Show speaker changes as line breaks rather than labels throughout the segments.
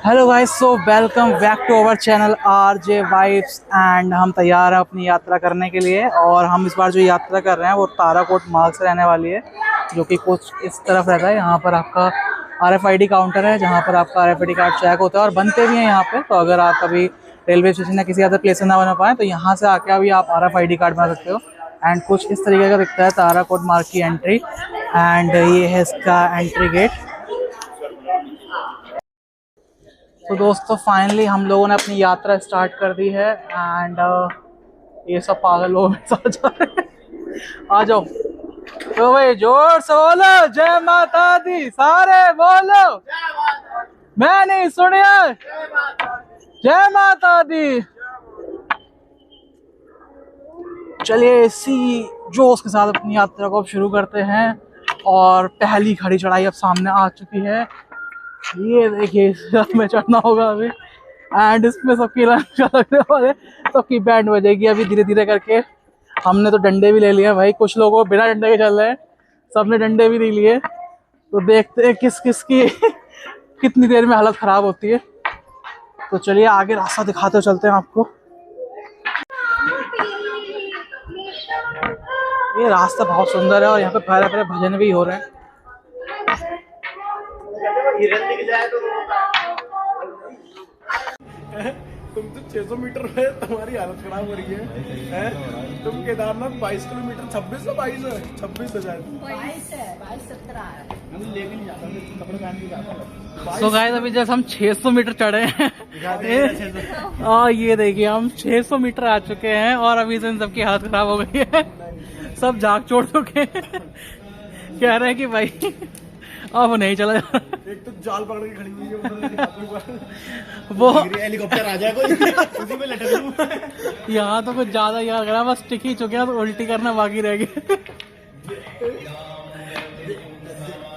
Hello guys, so welcome back to our channel RJ vibes. And हम तैयार हैं अपनी यात्रा करने के लिए। और हम इस बार जो यात्रा कर रहे हैं वो ताराकोट मार्ग से रहने वाली है, जो कि कुछ इस तरफ रहता है। यहाँ पर आपका RFID काउंटर है, जहाँ पर आपका RFID कार्ड चेक होता है और बनते भी हैं यहाँ पे। तो अगर आप कभी रेलवे स्टेशन या किसी अदर प्लेस से ना बना पाएँ तो यहाँ से आके अभी आप RFID कार्ड बना सकते हो। एंड कुछ इस तरीके का दिखता है ताराकोट मार्ग की एंट्री। एंड ये है इसका एंट्री गेट। तो दोस्तों फाइनली हम लोगों ने अपनी यात्रा स्टार्ट कर दी है। एंड ये सब पागल लोग आ जा रहे हैं। आ जाओ तो भाई, जोर से बोलो जय माता दी, सारे बोलो। मैं नहीं सुनिया, जय माता दी। चलिए इसी जोश के साथ अपनी यात्रा को अब शुरू करते हैं। और पहली खड़ी चढ़ाई अब सामने आ चुकी है। ये देखिए में चढ़ना होगा अभी। एंड इसमें सबकी लगने वाले, सबकी बैंड बजेगी अभी धीरे धीरे करके। हमने तो डंडे भी ले लिए भाई, कुछ लोगों को बिना डंडे के चल रहे हैं, सबने डंडे भी नहीं लिए। तो देखते हैं किस किस की कितनी देर में हालत खराब होती है। तो चलिए आगे रास्ता दिखाते चलते हैं आपको। ये रास्ता बहुत सुंदर है और यहाँ पे प्यारे प्यारे भजन भी हो रहे हैं।
तुम तो 600 मीटर में तुम्हारी हालत खराब हो रही है? तुम केदारनाथ 22 किलोमीटर 26 से 22 है 26 से शायद 22 है 22 17 है। हम लेके नहीं जाता, कपड़े पहन के जाता।
सो गाइस अभी जैसे हम 600 मीटर चढ़े हैं और ये देखिए हम 600 मीटर आ चुके हैं और अभी से इन सबकी हालत खराब हो गई है। सब जाग छोड़ चुके हैं, कह रहे हैं कि भाई अब नहीं चला।
एक तो जाल पकड़ के खड़ी हुई है
वो
हेलीकॉप्टर आ जाए कोई उसी में लटक लूं।
यहाँ तो कुछ ज्यादा यार करा, बस टिक ही चुके हैं तो उल्टी करना बाकी रह गया।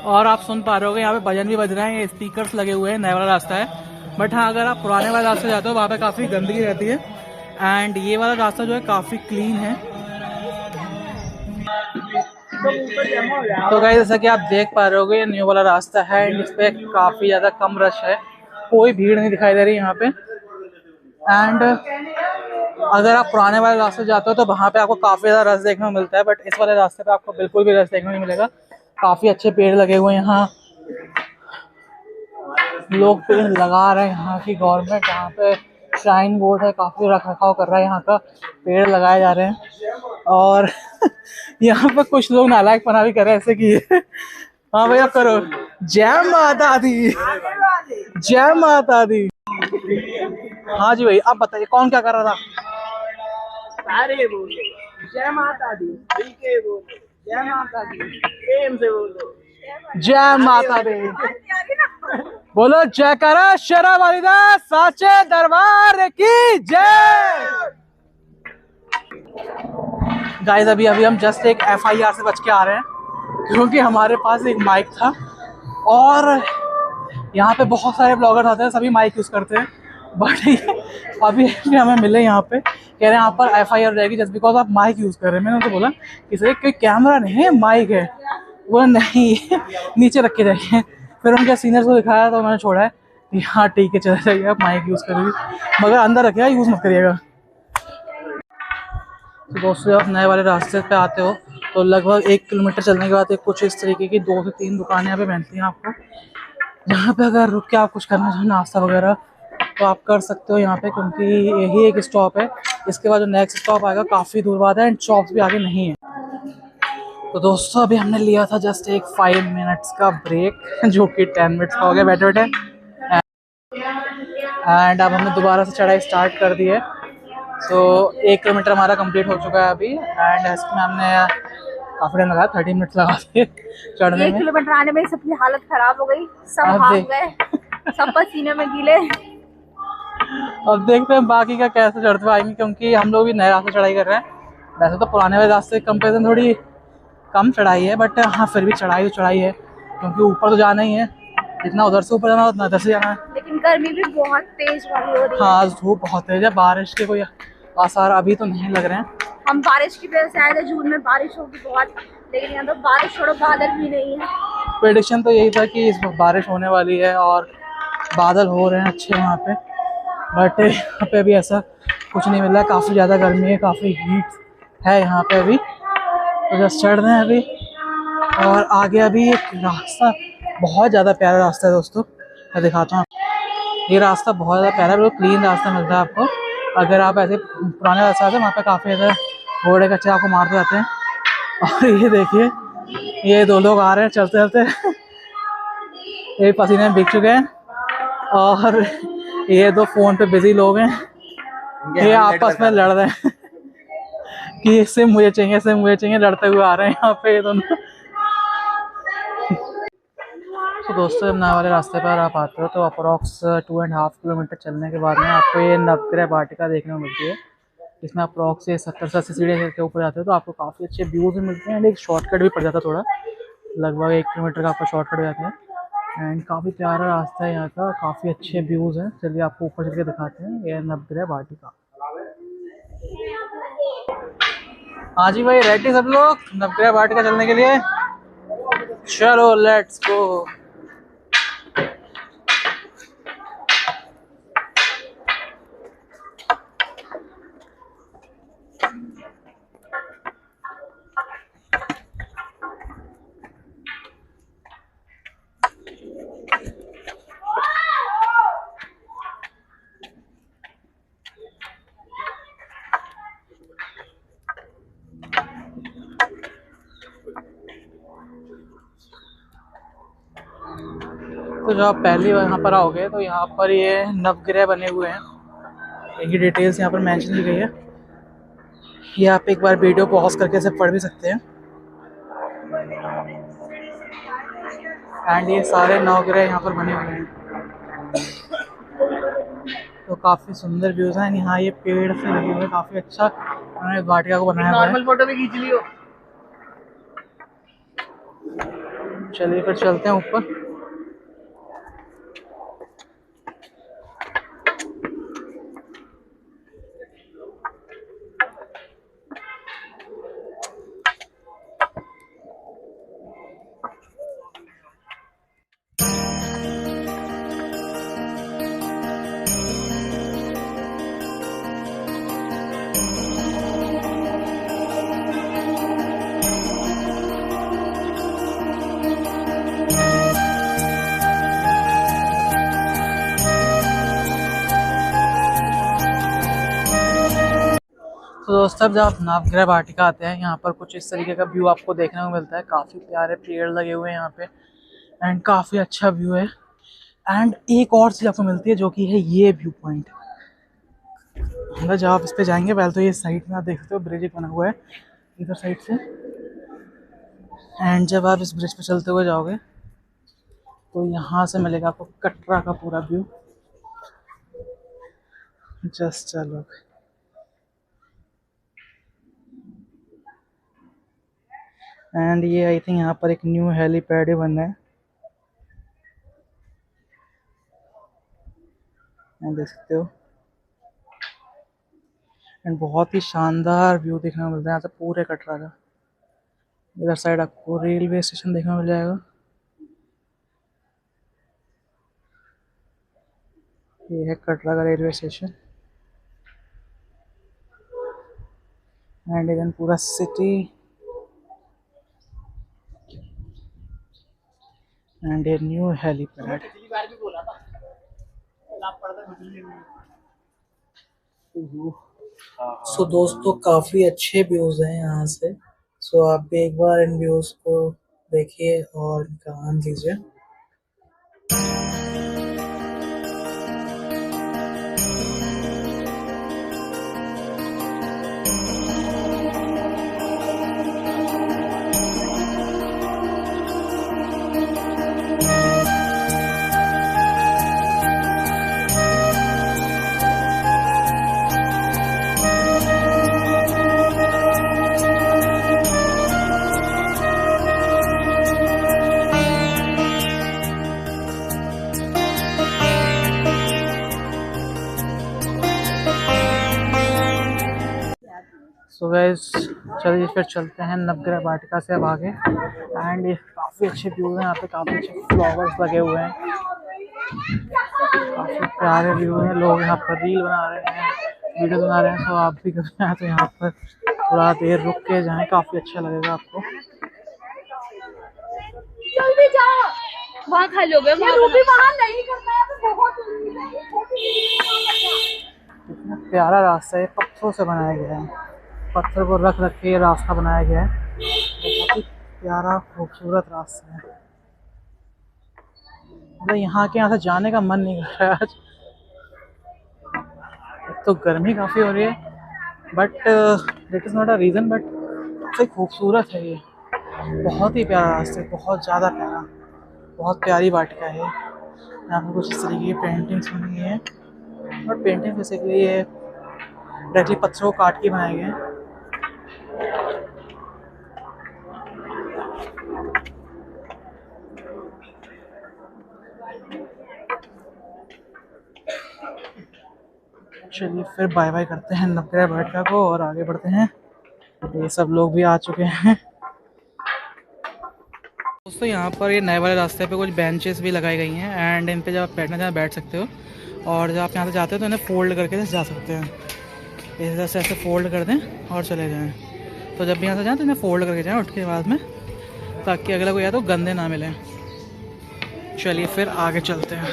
और आप सुन पा रहे होगे यहाँ पे भजन भी बज रहे हैं, ये स्पीकर्स लगे हुए हैं। नया वाला रास्ता है, बट हाँ अगर आप पुराने वाले रास्ते जाते हो वहाँ पे काफी गंदगी रहती है। एंड ये वाला रास्ता जो है काफी क्लीन है। तो गाइस जैसा कि आप देख पा रहे होगे, ये न्यू वाला रास्ता है एंड इस पे काफी ज्यादा कम रश है, कोई भीड़ नहीं दिखाई दे रही यहाँ पे। एंड अगर आप पुराने वाले रास्ते जाते हो तो वहाँ पे आपको काफी ज्यादा रश देखने को मिलता है, बट इस वाले रास्ते पे आपको बिल्कुल भी रश देखने को नहीं मिलेगा। काफी अच्छे पेड़ लगे हुए हैं यहाँ, लोग पेड़ लगा रहे हैं। यहाँ की गवर्नमेंट यहाँ पे श्राइन बोर्ड है, काफी रख रखाव कर रहा है यहाँ का, पेड़ लगाए जा रहे हैं। और यहाँ पे कुछ लोग नालायक पना भी कर रहे हैं ऐसे कि हाँ भैया करो जय माता दी, जय माता दी। हाँ जी भाई, आप बताइए कौन क्या कर रहा था?
सारे बोलो जय माता दी, ठीक बोलो जय माता दी, प्रेम से बोलो
जय माता दी। बोलो जयकारा शेरा वालिदा साचे दरबार की जय। गाइस अभी हम जस्ट एक FIR से बच के आ रहे हैं, क्योंकि हमारे पास एक माइक था और यहाँ पे बहुत सारे ब्लॉगर्स आते हैं, सभी माइक यूज़ करते हैं। बट अभी हमें मिले यहाँ पे, कह रहे हैं यहाँ पर FIR रहेगी जस्ट बिकॉज आप माइक यूज़ कर रहे हैं। मैंने उनको बोला कि सर कोई कैमरा नहीं है, माइक है। वो नहीं नीचे रख के जाइए। फिर उनके सीनियर्स को दिखाया तो मैंने छोड़ा है कि हाँ ठीक है चले जाइए, आप माइक यूज़ करिए मगर अंदर रखिएगा, यूज़ मत करिएगा। तो दोस्तों आप नए वाले रास्ते पे आते हो तो लगभग 1 किलोमीटर चलने के बाद कुछ इस तरीके की 2 से 3 दुकानें यहाँ पे मिलती हैं आपको, जहाँ पे अगर रुक के आप कुछ करना चाहो नाश्ता वगैरह तो आप कर सकते हो यहाँ पे, क्योंकि यही एक स्टॉप है। इसके बाद जो नेक्स्ट स्टॉप आएगा काफ़ी दूर बाद है एंड शॉप्स भी आगे नहीं है। तो दोस्तों अभी हमने लिया था जस्ट एक 5 मिनट्स का ब्रेक, जो कि 10 मिनट्स का हो गया बैठे बैठे। एंड अब हमने दोबारा से चढ़ाई स्टार्ट कर दी है। तो 1 किलोमीटर हमारा कंप्लीट हो चुका है अभी। एंड इसमें हमने काफी टाइम लगाया, 30 मिनट्स लगा दिए चढ़ने में।
1 किलोमीटर आने में सबकी हालत खराब हो गई, सब भाग गए, सब पसीने में गीले।
अब देखते हैं बाकी का कैसे चढ़ते पाएंगे, क्योंकि हम लोग भी नए रास्ते चढ़ाई कर रहे हैं। वैसे तो पुराने वाले रास्ते के कंपेरिजन थोड़ी कम चढ़ाई है, बट हाँ फिर भी चढ़ाई तो चढ़ाई है, क्योंकि ऊपर तो जाना ही है। जितना उधर से ऊपर जाना उतना इधर से जाना है।
लेकिन गर्मी भी बहुत तेज वाली हो रही है।
हाँ धूप बहुत तेज है, बारिश के कोई आसार अभी तो नहीं लग रहे हैं।
हम बारिश की वजह से आए थे, जून में बारिश होगी बहुत, लेकिन यहाँ तो बारिश छोड़ो बादल भी नहीं है।
प्रेडिक्शन तो यही था कि इस बारिश होने वाली है और बादल हो रहे हैं अच्छे वहाँ पे, बट यहाँ पे अभी ऐसा कुछ नहीं मिल रहा है। काफ़ी ज़्यादा गर्मी है, काफ़ी हीट है यहाँ पे अभी। तो जस्ट चढ़ रहे हैं अभी, और आगे अभी एक रास्ता, बहुत ज़्यादा प्यारा रास्ता है दोस्तों, मैं दिखाता हूँ। ये रास्ता बहुत ज़्यादा प्यारा है, बिल्कुल क्लीन रास्ता मिलता है आपको। अगर आप ऐसे पुराने रास्ते आते हैं वहाँ पे काफ़ी ज़्यादा घोड़े कच्चे आपको मारते जाते हैं। और ये देखिए, ये 2 लोग आ रहे हैं चलते चलते, ये पसीने में भीग चुके हैं, और ये 2 फोन पे बिजी लोग हैं, ये आपस में लड़ रहे हैं कि इससे मुझे चाहिए, इससे मुझे चाहिए, लड़ते हुए आ रहे हैं यहाँ पे ये दोनों। तो दोस्तों, जब नए वाले रास्ते पर आप आते हो तो अप्रॉक्स 2.5 किलोमीटर चलने के बाद में आपको ये नवग्रह वाटिका देखने को मिलती है। इसमें अप्रॉक्स 70 से 80 सीढ़ियाँ के ऊपर जाते हो तो आपको काफ़ी अच्छे व्यूज़ भी मिलते हैं, एंड एक शॉर्टकट भी पड़ जाता है थोड़ा, लगभग 1 किलोमीटर का आपका शॉर्टकट हो जाता है। एंड काफ़ी प्यारा रास्ता है यहाँ का, काफ़ी अच्छे व्यूज़ हैं। चलिए आपको ऊपर चल के दिखाते हैं, ये नवग्रह वाटिका। हाँ जी भाई, रेडी सब लोग नवग्रह वाटिका चलने के लिए? चलो लेट्स गो। तो जब आप पहली बार यहाँ पर आओगे तो यहाँ पर ये नवग्रह बने हुए हैं, इनकी डिटेल्स यहाँ पर मेंशन की गई है। ये आप एक बार वीडियो पॉज करके इसे पढ़ भी सकते हैं। एंड ये सारे नवग्रह यहाँ पर बने हुए हैं, तो काफ़ी सुंदर व्यूज़ हैं। यहाँ ये पेड़ से लगे हुए, काफ़ी अच्छा उन्होंने वाटिका को बनाया हुआ है।
नॉर्मल फोटो भी खींच लियो।
चलिए फिर चलते हैं ऊपर। तो दोस्तों, जब आप नवग्रह वाटिका आते हैं यहाँ पर कुछ इस तरीके का व्यू आपको देखने को मिलता है। काफ़ी प्यारे पेड़ लगे हुए हैं यहाँ पे, एंड काफ़ी अच्छा व्यू है। एंड एक और चीज़ आपको मिलती है जो कि है ये व्यू पॉइंट। मतलब जब आप इस पे जाएंगे, पहले तो ये साइड में आप देख सकते हो ब्रिज एक बना हुआ है इधर साइड से, एंड जब आप इस ब्रिज पे चलते हुए जाओगे तो यहाँ से मिलेगा आपको कटरा का पूरा व्यू। जस्ट चलो, एंड ये आई थिंक यहाँ पर एक न्यू हेलीपैड ही बन रहा है, देख सकते हो। एंड बहुत ही शानदार व्यू देखने को मिलता है यहाँ से पूरे कटरा का। इधर साइड आपको रेलवे स्टेशन देखने को मिल जाएगा। ये है कटरा का रेलवे स्टेशन, एंड इधर पूरा city, and a new helipad. So दोस्तों, काफ़ी अच्छे व्यूज़ हैं यहाँ से। सो आप भी एक बार इन व्यूज़ को देखिए और इनका आनंद लीजिए। सो गाइस, चलिए फिर चलते हैं नवग्रह वाटिका से अब आगे। एंड ये काफ़ी अच्छे व्यूज़ हैं यहाँ पे, काफ़ी अच्छे फ्लावर्स लगे हुए हैं। काफी प्यारे व्यू है। लोग यहाँ पर रील बना रहे हैं, वीडियो बना रहे हैं। तो आप भी कभी आए तो यहाँ पर थोड़ा देर रुक के जाएं, काफी अच्छा लगेगा आपको।
जल्दी जाओ, वहाँ खाली हो गए। वहाँ नहीं करना है तो बहुत
इतना प्यारा रास्ता है, पत्थरों से बनाया गया है। पत्थर को रख रख के रास्ता बनाया गया है। बहुत ही प्यारा खूबसूरत रास्ता है। मतलब यहाँ से जाने का मन नहीं कर रहा है आज। एक तो गर्मी काफ़ी हो रही है, but that is not a reason, but सबसे खूबसूरत है ये। बहुत ही प्यारा रास्ता है, बहुत ज़्यादा प्यारा। बहुत प्यारी वाटिका है। यहाँ पर कुछ इस तरीके की पेंटिंग्स बनी हुई हैं, और पेंटिंग बेसिकली ये डायरेक्टली पत्थरों को काट के बनाए गए हैं। चलिए फिर बाय बाय करते हैं नवग्रह वाटिका को और आगे बढ़ते हैं। ये सब लोग भी आ चुके हैं। दोस्तों यहाँ पर ये नए वाले रास्ते पे कुछ बेंचेस भी लगाई गई हैं, एंड इन पे जब आप बैठना चाहें बैठ सकते हो, और जब आप यहाँ से जाते हो तो इन्हें फोल्ड करके जा सकते हैं। इस ऐसे फोल्ड कर दें और चले जाएं। तो जब भी यहाँ से जाएँ तो इन्हें फोल्ड करके जाएँ उठ के बाद में, ताकि अगला कोई आए तो गंदे ना मिलें। चलिए फिर आगे चलते हैं।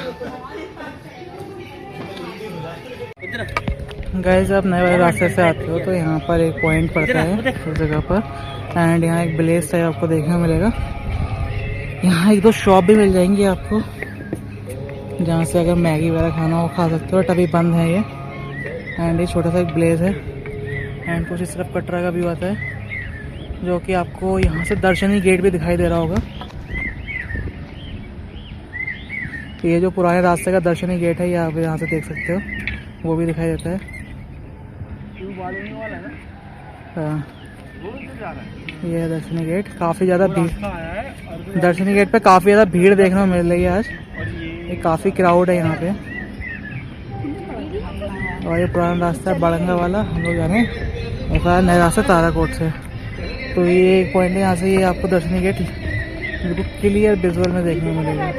गाइस आप नए वाले रास्ते से आते हो तो यहाँ पर एक पॉइंट पड़ता है उस जगह पर, एंड यहाँ एक ब्लेस टाइप आपको देखने को मिलेगा। यहाँ एक दो शॉप भी मिल जाएंगी आपको, जहाँ से अगर मैगी वगैरह खाना हो खा सकते हो। अभी बंद है ये। एंड ये छोटा सा एक ब्लेस है, एंड कुछ इस तरफ कटरा का व्यू आता है, जो कि आपको यहाँ से दर्शनी गेट भी दिखाई दे रहा होगा। तो ये जो पुराने रास्ते का दर्शनी गेट है ये आप यहाँ से देख सकते हो, वो भी दिखाई देता है। हाँ ये है दर्शनी गेट। काफ़ी ज़्यादा भीड़, दर्शनी गेट पे काफ़ी ज़्यादा भीड़ देखने को मिल रही है आज। ये काफ़ी क्राउड है यहाँ पे। और ये पुराना रास्ता है बड़ंगा वाला, हम लोग जाने एक बार नया रास्ता ताराकोट से। तो ये एक पॉइंट है, यहाँ से ये आपको दर्शनी गेट बिल्कुल क्लियर विजुअल में देखने को मिलेगा।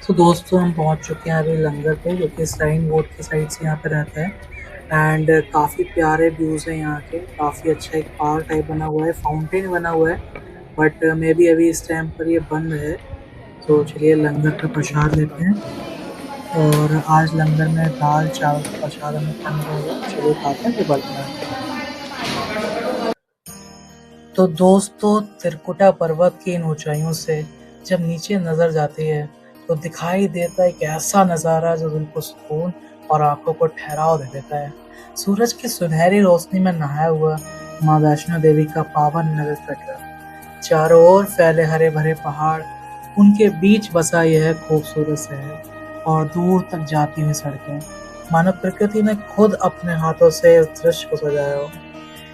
तो दोस्तों हम पहुंच चुके हैं अभी लंगर पे, जो कि श्राइन बोर्ड की साइड से यहाँ पे रहता है। एंड काफ़ी प्यारे व्यूज़ हैं यहाँ के। काफ़ी अच्छा एक पार्क टाइप बना हुआ है, फाउंटेन बना हुआ है, बट मे बी अभी इस टाइम पर ये बंद है। तो चलिए लंगर का प्रसाद लेते हैं। और आज लंगर में दाल चावल का प्रसाद हमें खाने होगा। चलिए खाते हैं, फिर बढ़ते हैं। तो दोस्तों त्रिकुटा पर्वत की इन ऊंचाइयों से जब नीचे नज़र जाती है तो दिखाई देता है एक ऐसा नज़ारा जो दिल को सुकून और आंखों को ठहराव दे देता है। सूरज की सुनहरी रोशनी में नहाया हुआ माँ वैष्णो देवी का पावन नगर कटरा, चारों ओर फैले हरे भरे पहाड़, उनके बीच बसा यह खूबसूरत शहर और दूर तक जाती हुई सड़कें, मानो प्रकृति ने खुद अपने हाथों से इस दृश्य को सजाया हो।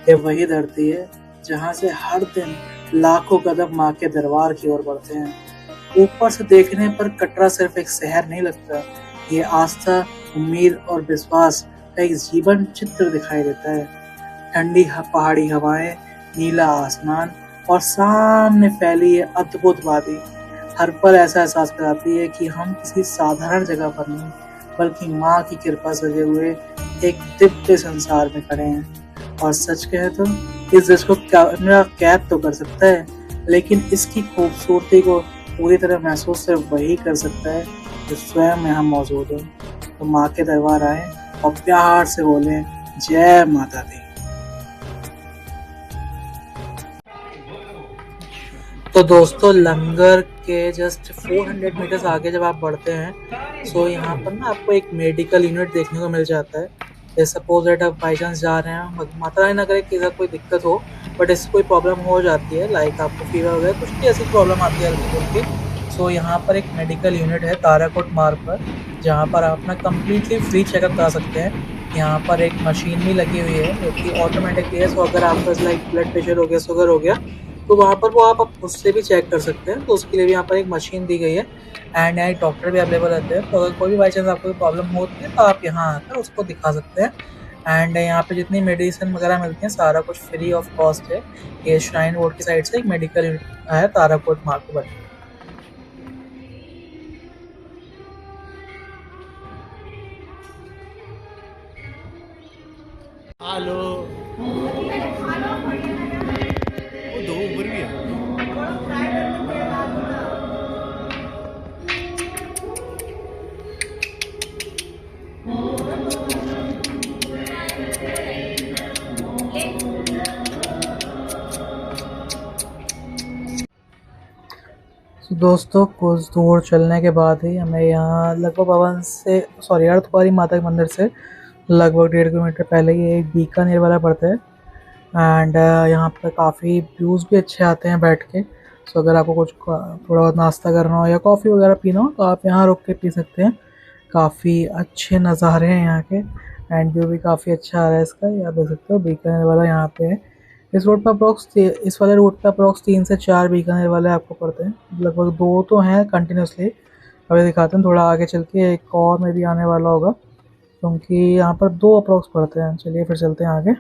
ये वही धरती है जहाँ से हर दिन लाखों कदम माँ के दरबार की ओर बढ़ते हैं। ऊपर से देखने पर कटरा सिर्फ एक शहर नहीं लगता, ये आस्था, उम्मीद और विश्वास का एक जीवन चित्र दिखाई देता है। ठंडी पहाड़ी हवाएं, नीला आसमान और सामने फैली ये अद्भुत वादी हर पल ऐसा एहसास कराती है कि हम किसी साधारण जगह पर नहीं, बल्कि माँ की कृपा सजे हुए एक दिव्य संसार में खड़े हैं। और सच कहे तो इस दृश्य को कैमरा कैद तो कर सकता है, लेकिन इसकी खूबसूरती को पूरी तरह महसूस सिर्फ वही कर सकता है जो स्वयं यहाँ मौजूद हो। तो माँ के दरबार आए और प्यार से बोले जय माता दी। तो दोस्तों लंगर के जस्ट 400 मीटर्स आगे जब आप बढ़ते हैं सो यहाँ पर ना आपको एक मेडिकल यूनिट देखने को मिल जाता है। सपोज दैट आप बाई चांस जा रहे हैं, माता रानी ना करे कि कोई दिक्कत हो, बट इससे कोई प्रॉब्लम हो जाती है, लाइक आपको फीवर वगैरह कुछ भी ऐसी प्रॉब्लम आती है हल्की फुल्की। सो यहाँ पर एक मेडिकल यूनिट है ताराकोट मार्ग पर, जहाँ पर आप अपना कम्प्लीटली फ्री चेकअप करा सकते हैं। यहाँ पर एक मशीन भी लगी हुई है जो कि ऑटोमेटिक है। सो अगर आपका लाइक ब्लड प्रेशर हो गया, शुगर हो गया, तो वहाँ पर वो आप उससे भी चेक कर सकते हैं। तो उसके लिए भी यहाँ पर एक मशीन दी गई है, एंड यहाँ डॉक्टर भी अवेलेबल रहते हैं। तो अगर कोई भी बाई चांस आपको प्रॉब्लम होती है तो आप यहाँ आकर उसको दिखा सकते हैं। एंड यहाँ पे जितनी मेडिसिन वगैरह मिलती हैं सारा कुछ फ्री ऑफ कॉस्ट है। ये श्राइन बोर्ड की साइड से एक मेडिकल है ताराकोट मार्ग पर।
हेलो, वो दो ऊपर भी है।
तो दोस्तों कुछ दूर चलने के बाद ही हमें यहाँ लगभग भवन से अर्धकुंवारी माता के मंदिर से लगभग 1.5 किलोमीटर पहले ही एक बीकानेर वाला पड़ता है। एंड यहाँ पर काफ़ी व्यूज़ भी अच्छे आते हैं बैठ के। सो अगर आपको कुछ थोड़ा बहुत नाश्ता करना हो या कॉफ़ी वगैरह पीना हो तो आप यहाँ रुक के पी सकते हैं। काफ़ी अच्छे नज़ारे हैं यहाँ के एंड व्यू भी काफ़ी अच्छा आ रहा है इसका। ये आप देख सकते हो बीकानेर वाला यहाँ पे है। इस वाले रूट पर अप्रोक्स 3 से 4 बीकानेर वाले आपको पड़ते हैं। लगभग 2 तो हैं कंटिन्यूसली। अभी दिखाते हैं, थोड़ा आगे चल के एक और में भी आने वाला होगा क्योंकि यहाँ पर 2 अप्रोक्स पड़ते हैं। चलिए फिर चलते हैं आगे।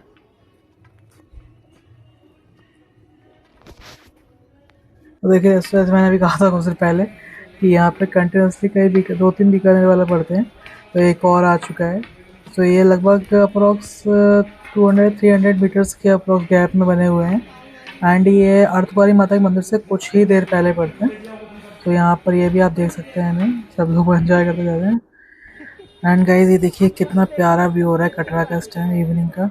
तो देखिए जैसे मैंने अभी कहा था कुछ देर पहले कि यहाँ पे कंटिन्यूसली कई 2-3 बीकानेर वाले पड़ते हैं। तो एक और आ चुका है। तो ये लगभग अप्रोक्स 200-300 मीटर्स के अप्रोक्स गैप में बने हुए हैं एंड ये अर्धकुंवारी माता के मंदिर से कुछ ही देर पहले पड़ते हैं। तो यहाँ पर ये भी आप देख सकते हैं, हमें सब लोग एंजॉय करते जा रहे हैं। एंड गाइस ये देखिए कितना प्यारा व्यू हो रहा है कटरा का इस टाइम इवनिंग का।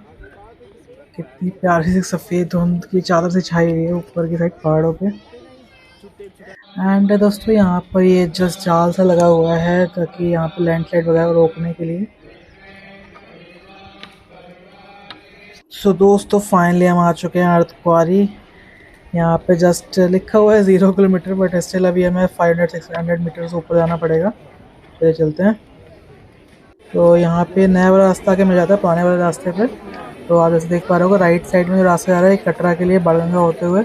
कितनी प्यारी सी सफ़ेद धुंध की चादर से छाई हुई है ऊपर की साइड पहाड़ों पे। एंड दोस्तों यहाँ पर ये जस्ट जाल सा लगा हुआ है ताकि यहाँ पर लैंडस्लाइड वगैरह रोकने के लिए। सो दोस्तों फाइनली हम आ चुके हैं अर्धकुंवारी। यहाँ पे जस्ट लिखा हुआ है 0 किलोमीटर बट स्टिल अभी हमें 500-600 मीटर्स ऊपर जाना पड़ेगा। चलिए चलते हैं। तो यहाँ पे नया वाला रास्ता के मिल जाता है पुराने वाले रास्ते पे। तो आप जैसे देख पा रहे हो राइट साइड में जो रास्ता जा रहा है कटरा के लिए बाणगंगा होते हुए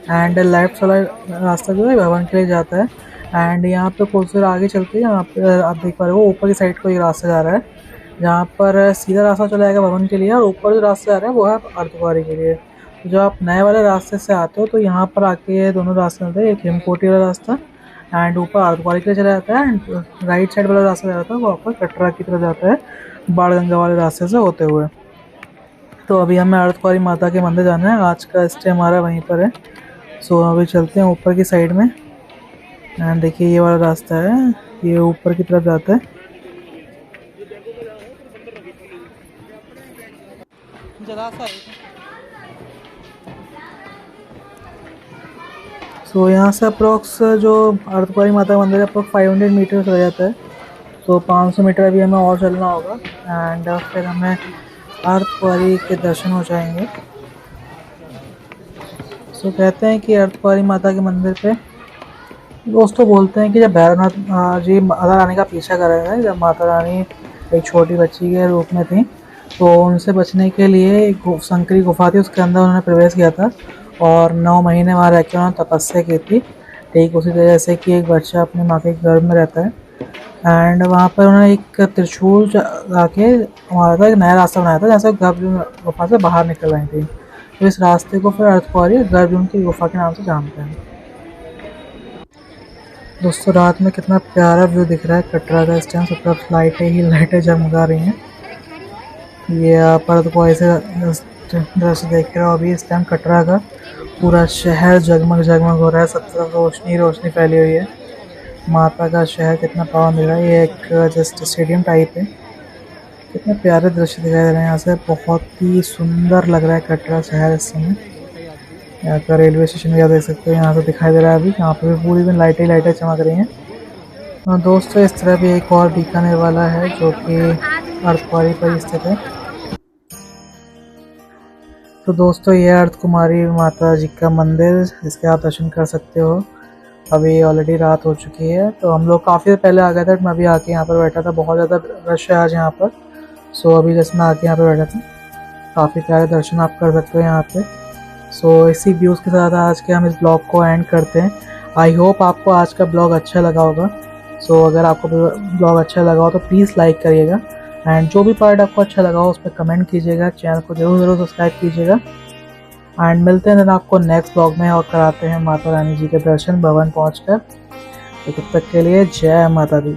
एंड लेफ्ट वाला रास्ता जो है भवन के लिए जाता है। एंड यहाँ पे कुछ देर आगे चलते हैं, यहाँ पे आप देख पा रहे हो ऊपर की साइड को ये रास्ता जा रहा है जहाँ पर सीधा रास्ता चला जाएगा भवन के लिए और ऊपर जो रास्ता जा रहा है वो है अर्धकुंवारी के लिए। तो जब आप नए वाले रास्ते से आते हो तो यहाँ पर आके दोनों रास्ते मिलते हैं, एक हिमकोटी वाला रास्ता एंड ऊपर अर्धकुंवारी के लिए चला जाता है एंड राइट साइड वाला रास्ता जाता है वो आपका कटरा की तरफ जाता है बाणगंगा वाले रास्ते से होते हुए। तो अभी हमें अर्धकुंवारी माता के मंदिर जाना है, आज का स्टे हमारा वहीं पर है। सो अभी चलते हैं ऊपर की साइड में एंड देखिए ये वाला रास्ता है, ये ऊपर की तरफ जाता है। सो यहाँ से अप्रोक्स जो अर्धकुंवारी माता का मंदिर है अप्रोक्स 500 मीटर्स हो जाता है। तो 500 मीटर अभी हमें और चलना होगा एंड फिर हमें अर्धकुंवारी के दर्शन हो जाएंगे। सो कहते हैं कि अर्धकुंवारी माता के मंदिर पे दोस्तों बोलते हैं कि जब भैरवनाथ जी माता रानी का पीछा कर रहे थे, जब माता रानी एक छोटी बच्ची के रूप में थी तो उनसे बचने के लिए एक संकरी गुफा थी उसके अंदर उन्होंने प्रवेश किया था और 9 महीने वहाँ रह के उन्होंने तपस्या की थी। ठीक उसी तरह से कि एक बच्चा अपनी माँ के गर्भ में रहता है एंड वहाँ पर उन्होंने एक त्रिशूल लगा के हमारा था एक नया रास्ता बनाया था जैसे गर्भजून गुफा से बाहर निकल रही थी। तो इस रास्ते को फिर अर्धकुंवारी गर्भजून की गुफा के नाम से जानते हैं। दोस्तों रात में कितना प्यारा व्यू दिख रहा है कटरा का इस टाइम। सब तरफ लाइटें ही लाइटें जगमगा रही हैं। ये आप अर्धकुंवारी से दृश्य देख रहे हो अभी इस टाइम कटरा का पूरा शहर जगमग जगमग हो रहा है, सब तरफ रोशनी रोशनी फैली हुई है। माता का शहर कितना पावन दिख रहा है। ये एक जस्ट स्टेडियम टाइप है। कितने प्यारे दृश्य दिखाई दे रहे हैं यहाँ से, बहुत ही सुंदर लग रहा है कटरा शहर इस समय। यहाँ का रेलवे स्टेशन भी आप देख सकते हो यहाँ से दिखाई दे रहा है। अभी यहाँ पे भी पूरी दिन लाइटें लाइटें चमक रही हैं। और दोस्तों इस तरह भी एक और बीकानेर वाला है जो कि अर्धकुंवारी पर स्थित है। तो दोस्तों ये अर्धकुंवारी माता जी का मंदिर इसके आप दर्शन कर सकते हो। अभी ऑलरेडी रात हो चुकी है तो हम लोग काफ़ी देर पहले आ गए थे। मैं अभी आके यहाँ पर बैठा था, बहुत ज़्यादा रश है आज यहाँ पर। सो अभी जैसे मैं आके यहाँ पर बैठा था, काफ़ी प्यारे दर्शन आप कर सकते हो यहाँ पे। सो इसी व्यूज़ के साथ आज के हम इस ब्लॉग को एंड करते हैं। आई होप आपको आज का ब्लॉग अच्छा लगा होगा। सो अगर आपको ब्लॉग अच्छा लगा हो तो प्लीज़ लाइक करिएगा एंड जो भी पार्ट आपको अच्छा लगा हो उस पर कमेंट कीजिएगा। चैनल को ज़रूर सब्सक्राइब कीजिएगा एंड मिलते हैं आपको नेक्स्ट ब्लॉग में और कराते हैं माता रानी जी के दर्शन भवन पहुँच कर। तो तब तक के लिए जय माता दी।